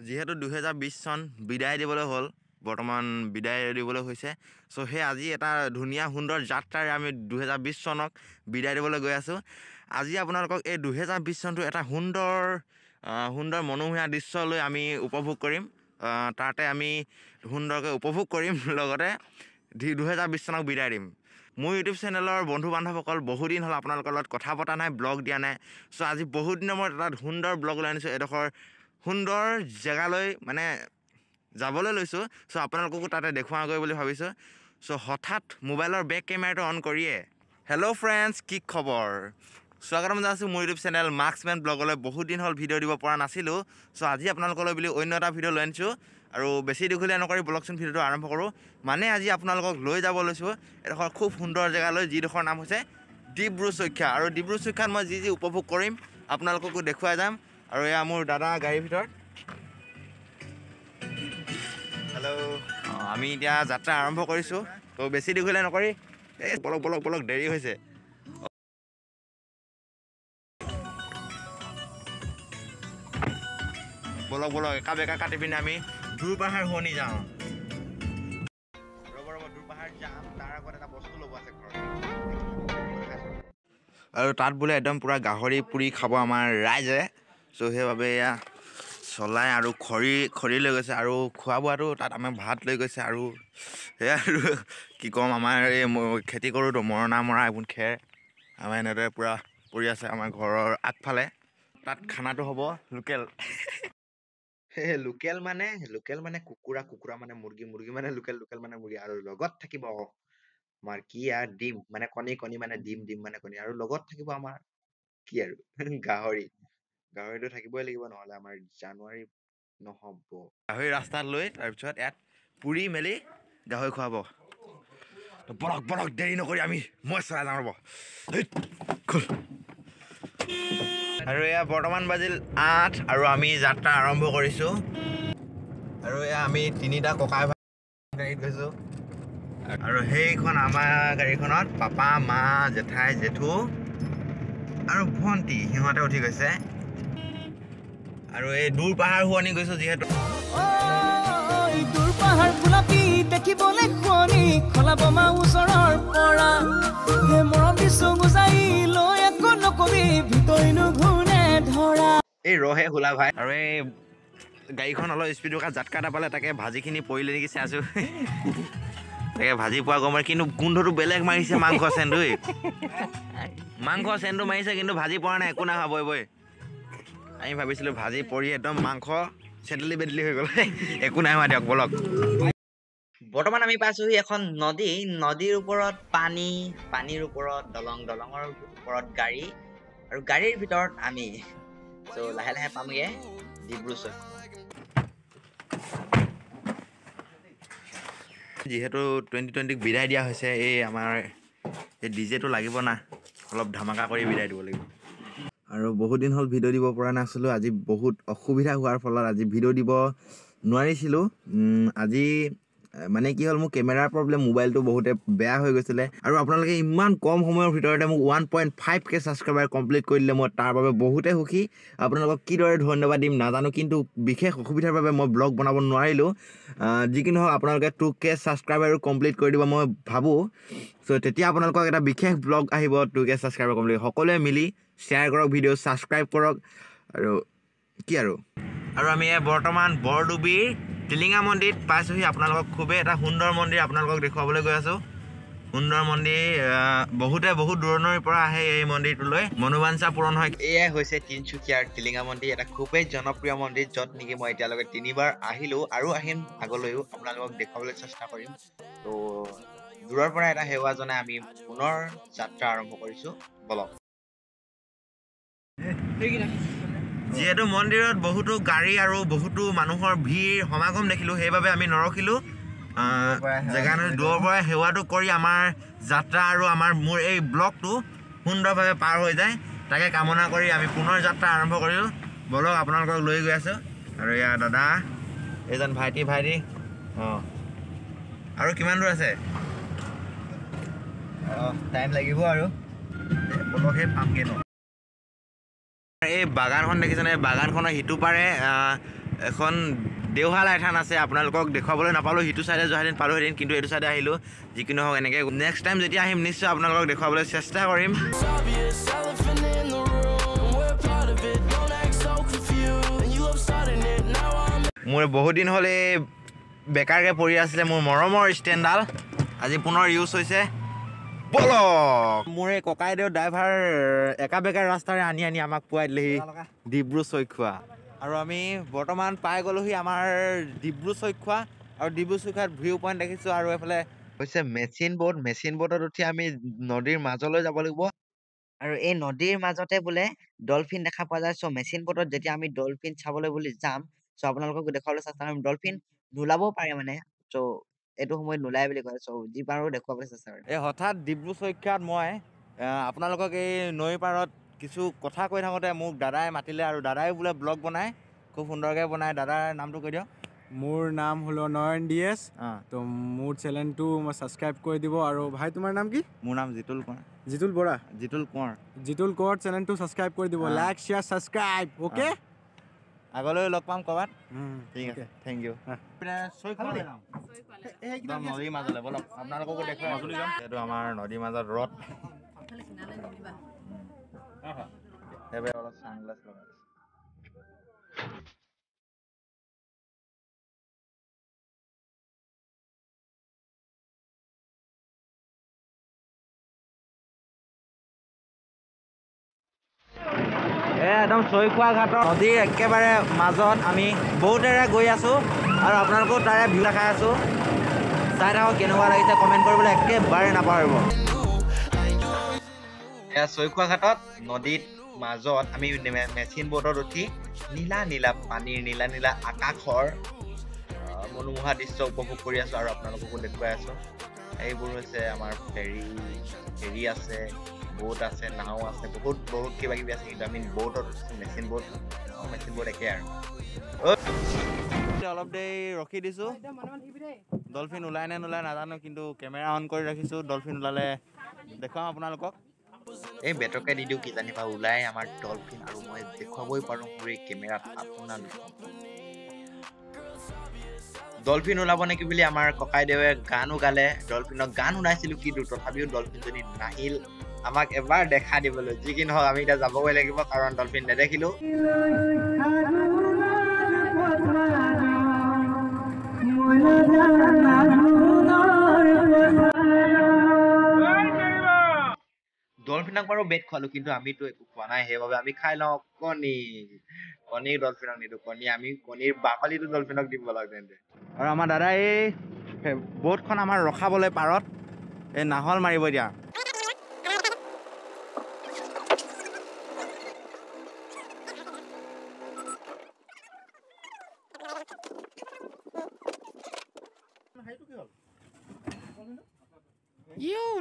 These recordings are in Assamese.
যেহেতু 2020 চন বিদায় দিবলৈ হ'ল বৰ্তমান বিদায় দিবলৈ হৈছে সো হে আজি এটা ধুনীয়া সুন্দৰ যাত্ৰাৰে আমি 2020 চনক বিদায় দিবলৈ গৈ আছো আজি আপোনালোকক এই 2020 চনটো এটা সুন্দৰ মনোমোহা দৃশ্য লৈ আমি উপভোগ কৰিম তাতে আমি সুন্দৰকৈ উপভোগ কৰিম লগতে 2020 চনক বিদায় দিম মোৰ ইউটিউব চেনেলৰ বন্ধু বান্ধৱসকল বহুদিন হ'ল আপোনালোকৰ লগত কথা পতা নাই ব্লগ দিয়া নাই সো আজি বহুত দিনৰ মূৰত এটা সুন্দৰ ব্লগ লৈ আনিছোঁ এডোখৰ সুন্দৰ জেগালৈ মানে যাবলৈ লৈছোঁ সো আপোনালোককো তাতে দেখুৱাগৈ বুলি ভাবিছোঁ সো হঠাৎ মোবাইলৰ বেক কেমেৰাটো অন কৰিয়ে হেল্ল' ফ্ৰেণ্ডছ কি খবৰ স্বাগতম জনাইছোঁ মোৰ ইউটিউব চেনেল মাৰ্কছমেন ব্লগলৈ বহুত দিন হ'ল ভিডিঅ' দিব পৰা নাছিলোঁ সো আজি আপোনালোকলৈ বুলি অন্য এটা ভিডিঅ' লৈ আনিছোঁ আৰু বেছি দীঘলীয়া নকৰি ব্লগচোন ভিডিঅ'টো আৰম্ভ কৰোঁ মানে আজি আপোনালোকক লৈ যাব লৈছোঁ এডোখৰ খুব সুন্দৰ জেগালৈ যিডোখৰ নাম হৈছে ডিব্ৰু চৈখোৱা আৰু ডিব্ৰু চৈখোৱাত মই যি উপভোগ কৰিম আপোনালোককো দেখুৱাই যাম আৰু এয়া মোৰ দাদা গাড়ীৰ ভিতৰত হেল্ল' আমি এতিয়া যাত্ৰা আৰম্ভ কৰিছোঁ তো বেছি দীঘলীয়া নকৰি এই বলক দেৰি হৈছে বলক একা বেকা কাটি পিনে আমি দূৰ পাহাৰ শুৱনি যাওঁ ৰ'ব দূৰ পাহাৰ যাম তাৰ আগত এটা বস্তু ল'ব আছে ঘৰত আৰু তাত বোলে একদম পূৰা গাহৰি পুৰি খাব আমাৰ ৰাইজে চ' সেইবাবে এয়া চলাই আৰু খৰি লৈ গৈছে আৰু খোৱা বোৱাটো তাত আমাৰ ভাত লৈ গৈছে আৰু সেয়া আৰু কি ক'ম আমাৰ এই খেতি কৰোঁতো মৰণা এইবোৰ খেৰ আমাৰ এনেদৰে পূৰা পৰি আছে আমাৰ ঘৰৰ আগফালে তাত খানাটো হ'ব লোকেল লোকেল মানে কুকুৰা মানে মুৰ্গী মানে লোকেল মানে মুৰ্গী আৰু লগত থাকিব আমাৰ কি আৰু ডিম মানে কণী মানে ডিম মানে কণী আৰু লগত থাকিব আমাৰ কি আৰু গাহৰিটো থাকিবই লাগিব নহ'লে আমাৰ জানুৱাৰী নহ'ব গাহৰি ৰাস্তাত লৈ তাৰপিছত ইয়াত পুৰি মেলি গাহৰি খুৱাব বলক দেৰি নকৰি মই চলাই যাওঁ ৰ'ব আৰু এয়া বৰ্তমান বাজিল 8 আৰু আমি যাত্ৰা আৰম্ভ কৰিছোঁ আৰু এয়া আমি তিনিটা ককাই ভাই গাড়ীত গৈছোঁ আৰু সেইখন আমাৰ গাড়ীখনত পাপা মা জেঠাই জেঠু আৰু ভণ্টি সিহঁতে উঠি গৈছে আৰু এই দূৰ পাহাৰ শুৱনি গৈছোঁ যিহেতু দূৰ পাহাৰ গোলাপী দেখিবলৈ শুৱনি খলাব মা ওচৰৰ পৰা মৰম দিছোঁ গুজাই লৈ একো নকবি ভিতৰিনো ঘূৰে ধৰা এই ৰহে হোলা ভাই আৰু এই গাড়ীখন অলপ স্পীড থকা জাতকা এটা পালে তাকে ভাজিখিনি পৰিলে নেকি চাইছোঁ তাকে ভাজি পোৱা গমেই কিন্তু গোন্ধটো বেলেগ মাৰিছে মাংস চেণ্ডটো মাৰিছে কিন্তু ভাজি পৰা নাই একো নাখাব বৈ আমি ভাবিছিলোঁ ভাজি পৰি একদম মাংস চেটেলি বেটেলি হৈ গ'ল একো নাই দিয়ক বলক বৰ্তমান আমি পাইছোঁহি এখন নদীৰ ওপৰত পানীৰ ওপৰত দলঙৰ ওপৰত গাড়ী আৰু গাড়ীৰ ভিতৰত আমি চ' লাহে পামগৈ ডিব্ৰু চৈখোৱা যিহেতু 2020ক বিদায় দিয়া হৈছে এই আমাৰ এই ডিজেটো লাগিব না অলপ ধামাকা কৰি বিদায় দিব লাগিব আৰু বহুত দিন হ'ল ভিডিঅ' দিব পৰা নাছিলোঁ আজি বহুত অসুবিধা হোৱাৰ ফলত আজি ভিডিঅ' দিব নোৱাৰিছিলোঁ আজি মানে কি হ'ল মোৰ কেমেৰাৰ প্ৰব্লেম মোবাইলটো বহুতে বেয়া হৈ গৈছিলে আৰু আপোনালোকে ইমান কম সময়ৰ ভিতৰতে মোক 1.5K ছাবস্ক্ৰাইবাৰ কমপ্লিট কৰি দিলে মই তাৰ বাবে বহুতে সুখী আপোনালোকক কিদৰে ধন্যবাদ দিম নাজানো কিন্তু বিশেষ অসুবিধাৰ বাবে মই ব্লগ বনাব নোৱাৰিলোঁ যিকি নহওক আপোনালোকে 2K ছাবস্ক্ৰাইবাৰো কমপ্লিট কৰি দিব মই ভাবোঁ চ' তেতিয়া আপোনালোকক এটা বিশেষ ব্লগ আহিব 2K ছাবস্ক্ৰাইবাৰ কমপ্লিট সকলোৱে মিলি শ্বেয়াৰ কৰক ভিডিঅ' ছাবস্ক্ৰাইব কৰক আৰু কি আৰু আমি বৰ্তমান বৰডুবিৰ টিলিঙা মন্দিৰত পাইছোঁহি আপোনালোকক খুবেই এটা সুন্দৰ মন্দিৰ আপোনালোকক দেখুৱাবলৈ গৈ আছোঁ সুন্দৰ মন্দিৰ বহুত দূৰণিৰ পৰা আহে এই মন্দিৰটোলৈ মনোবাঞ্ছা পূৰণ হয় এয়াই হৈছে তিনিচুকীয়াৰ টিলিঙা মন্দিৰ এটা খুবেই জনপ্ৰিয় মন্দিৰ য'ত নেকি মই এতিয়ালৈকে 3বাৰ আহিলোঁ আৰু আহিম আগলৈও আপোনালোকক দেখুৱাবলৈ চেষ্টা কৰিম তো দূৰৰ পৰা এটা সেৱা জনাই আমি পুনৰ যাত্ৰা আৰম্ভ কৰিছোঁ বলক যিহেতু মন্দিৰত বহুতো গাড়ী আৰু বহুতো মানুহৰ ভিৰ সমাগম দেখিলোঁ সেইবাবে আমি নৰখিলোঁ জেগাটো দূৰৰ পৰা সেৱাটো কৰি আমাৰ যাত্ৰা আৰু মোৰ এই ব্লগটো সুন্দৰভাৱে পাৰ হৈ যায় তাকে কামনা কৰি আমি পুনৰ যাত্ৰা আৰম্ভ কৰিলোঁ বলক আপোনালোকক লৈ গৈ আছোঁ আৰু এয়া দাদা এইজন ভাইটি আৰু কিমান দূৰ আছে টাইম লাগিব আৰু বলকহে পামগৈ ন এই বাগানখন দেখিছেনে বাগানখনৰ সিটো পাৰে এখন দেওহাল আইথান আছে আপোনালোকক দেখুৱাবলৈ নাপালোঁ সিটো চাইডে যোৱাহেঁতেন পালোঁহেঁতেন কিন্তু এইটো চাইডে আহিলোঁ যিকোনো হওক এনেকৈ নেক্সট টাইম যেতিয়া আহিম নিশ্চয় আপোনালোকক দেখুৱাবলৈ চেষ্টা কৰিম মোৰ বহুত দিন হ'ল এই বেকাৰকৈ পৰি আছিলে মোৰ মৰমৰ ষ্টেণ্ডডাল আজি পুনৰ ইউজ হৈছে বলক মোৰ এই ককাইদেউ ড্ৰাইভাৰ একা বেকাৰ ৰাস্তাৰে আনি আমাক পুৱাই দিলেহি ডিব্ৰু চৈখোৱা আৰু আমি বৰ্তমান পাই গ'লোহি আমাৰ ডিব্ৰু চৈখোৱা আৰু ডিব্ৰু চৈখোৱাত ভিউ পইণ্ট দেখিছোঁ আৰু এইফালে হৈছে মেচিন ব'টত উঠি আমি নদীৰ মাজলৈ যাব লাগিব আৰু এই নদীৰ মাজতে বোলে ডলফিন দেখা পোৱা যায় চ' মেচিন বটত যেতিয়া আমি ডলফিন চাবলৈ বুলি যাম চ' আপোনালোকক দেখুৱাবলৈ চেষ্টা কৰিম ডলফিন নোলাবও পাৰে মানে চ' এইটো সময়ত নোলাই বুলি কয় চ' যি পাৰোঁ দেখুৱাবলৈ চেষ্টা কৰিম এই হঠাৎ ডিব্ৰু চৈখোৱাত মই আপোনালোকক এই নৈ পাৰত কিছু কথা কৈ থাকোঁতে মোক দাদাই মাতিলে আৰু দাদাই বোলে ব্লগ বনায় খুব সুন্দৰকৈ বনায় দাদাৰ নামটো কৈ দিয়ক মোৰ নাম হলো নয়ন ডিএছ তো মোৰ চেনেলটো মই সাবস্ক্ৰাইব কৰি দিব আৰু ভাই তোমাৰ নাম কি মোৰ নাম জিতুল কোঁৱৰ জিতুল বৰা জিতুল কোঁৱৰ চেনেলটো সাবস্ক্ৰাইব কৰি দিব লাইক শেয়াৰ সাবস্ক্ৰাইব ওকে আগলৈ লগ পাম ক'ৰবাত ঠিক আছে থেংক ইউ নদীৰ মাজলৈ বলক আপোনালোককো দেখুৱাই মাজুলী যাম এইটো আমাৰ নদীৰ মাজত ৰদ সেইবাবে অলপ ছানগ্লাছ লগাই একদম চৈখোৱা ঘাটৰ নদীৰ একেবাৰে মাজত আমি বহুতেৰে গৈ আছোঁ আৰু আপোনালোকেও তাৰে ভিউ দেখাই আছোঁ চাই থাকক কেনেকুৱা লাগিছে কমেণ্ট কৰিবলৈ একেবাৰে নাপাহৰিব এয়া চৈখোৱা ঘাটত নদীত মাজত আমি মেচিন ব'টত উঠি নীলা পানীৰ নীলা আকাশৰ মনোমোহা দৃশ্য উপভোগ কৰি আছোঁ আৰু আপোনালোককো দেখুৱাই আছোঁ এইবোৰ হৈছে আমাৰ ফেৰী আছে ব'ট আছে নাও আছে বহুত কিবা কিবি আছে কিন্তু আমি ব'টত মেচিন ব'ট একে আৰু অলপ দেৰি ৰখি দিছোঁ ডলফিন ওলাই নে নোলাই নাজানো কিন্তু কেমেৰা অন কৰি ৰাখিছোঁ ডলফিন ওলালে দেখুৱাম আপোনালোকক এই বেটকে দি দিওঁ কিজানি বা ওলাই আমাৰ ডলফিন আৰু মই দেখুৱাবই পাৰোঁ মোৰ এই কেমেৰাত আপোনালোকক ডলফিন ওলাব নেকি বুলি আমাৰ ককাইদেৱে গানো গালে ডলফিনক গান শুনাইছিলোঁ কিন্তু তথাপিও ডলফিন যদি নাহিল আমাক এবাৰ দেখা দিবলৈ যি কি নহওক আমি এতিয়া যাবগৈ লাগিব কাৰণ ডলফিন নেদেখিলোঁ ডলফিনক বাৰু বেট খোৱালোঁ কিন্তু আমিতো একো খোৱা নাই সেইবাবে আমি খাই লওঁ কণী ডলফিনক নিদিওঁ কণীৰ বাকলিটো ডলফিনক দিব লাগে তেন্তে আৰু আমাৰ দাদাই এই ব'টখন আমাৰ ৰখাবলৈ পাৰত এই নাহল মাৰিব এতিয়া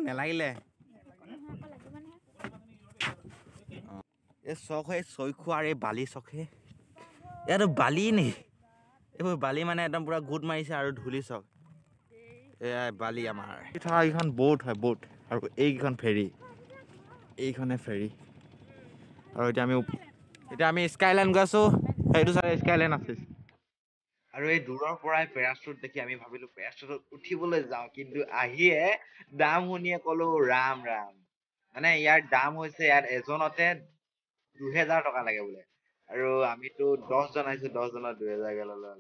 নেলাগিলে এই চখ হয় চৈখোৱাৰ এই বালি চখে ইয়াতো বালি নেকি এইবোৰ বালি মানে একদম পুৰা গোট মাৰিছে আৰু ধূলি চখ এয়া বালি আমাৰ থকা এইখন ব'ট হয় ব'ট আৰু এইকেইখন ফেৰী এইখনে ফেৰী আৰু এতিয়া আমি স্কাইলাইন গৈ আছোঁ সেইটো চাই স্কাইলাইন আছে আৰু এই দূৰৰ পৰাই পেৰাচুট দেখি আমি ভাবিলোঁ পেৰাচুটত উঠিবলৈ যাওঁ কিন্তু আহিয়ে দাম শুনিয়ে ক'লোঁ ৰাম মানে ইয়াৰ দাম হৈছে ইয়াত এজনতে 2000 টকা লাগে বোলে আৰু আমিতো 10 জন আহিছোঁ 10 জনৰ 2000 ল'লোঁ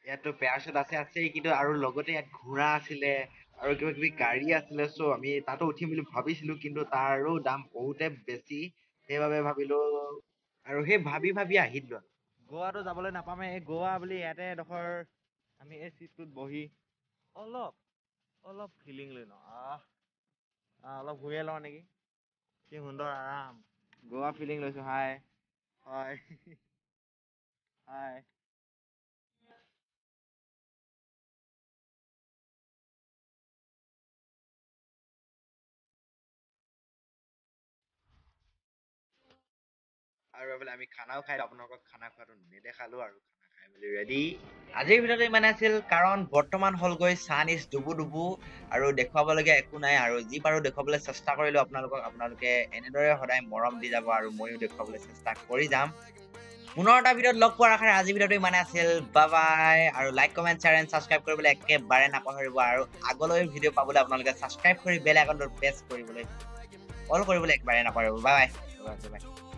ইয়াততো পেৰাচুট আছেই কিন্তু আৰু লগতে ইয়াত ঘোঁৰা আছিলে আৰু কিবা কিবি গাড়ী আছিলে চ' আমি তাতো উঠিম বুলি ভাবিছিলোঁ কিন্তু তাৰো দাম বহুতে বেছি সেইবাবে ভাবিলোঁ আৰু সেই ভাবি আহিলোঁ গোৱাটো যাবলৈ নাপামেই এই গোৱা বুলি ইয়াতে এডোখৰ আমি এই চিটটোত বহি অলপ ফিলিং লৈ লওঁ অলপ ঘূৰিয়ে লওঁ নেকি কি সুন্দৰ আৰাম গোৱা ফিলিং লৈছোঁ হাই আৰু এইফালে আমি খানাও খাই আপোনালোকক খানা খোৱাটো নেদেখালোঁ আৰু খানা খাই মেলি ৰেডি আজিৰ ভিডিঅ'টো ইমান আছিল কাৰণ বৰ্তমান হ'লগৈ চান ইজ ডুবু আৰু দেখুৱাবলগীয়া একো নাই আৰু যি পাৰোঁ দেখুৱাবলৈ চেষ্টা কৰিলোঁ আপোনালোকে এনেদৰে সদায় মৰম দি যাব আৰু ময়ো দেখুৱাবলৈ চেষ্টা কৰি যাম পুনৰ এটা ভিডিঅ'ত লগ পোৱাৰ আশাৰে আজি ভিডিঅ'টো ইমানে আছিল বাই বাই আৰু like comment share and subscribe কৰিবলৈ একেবাৰে নাপাহৰিব আৰু আগলৈ ভিডিঅ' পাবলৈ আপোনালোকে ছাবস্ক্ৰাইব কৰি বেল আইকনটো প্ৰেছ কৰিবলৈ অল কৰিবলৈ একেবাৰে নাপাহৰিব বাই বাই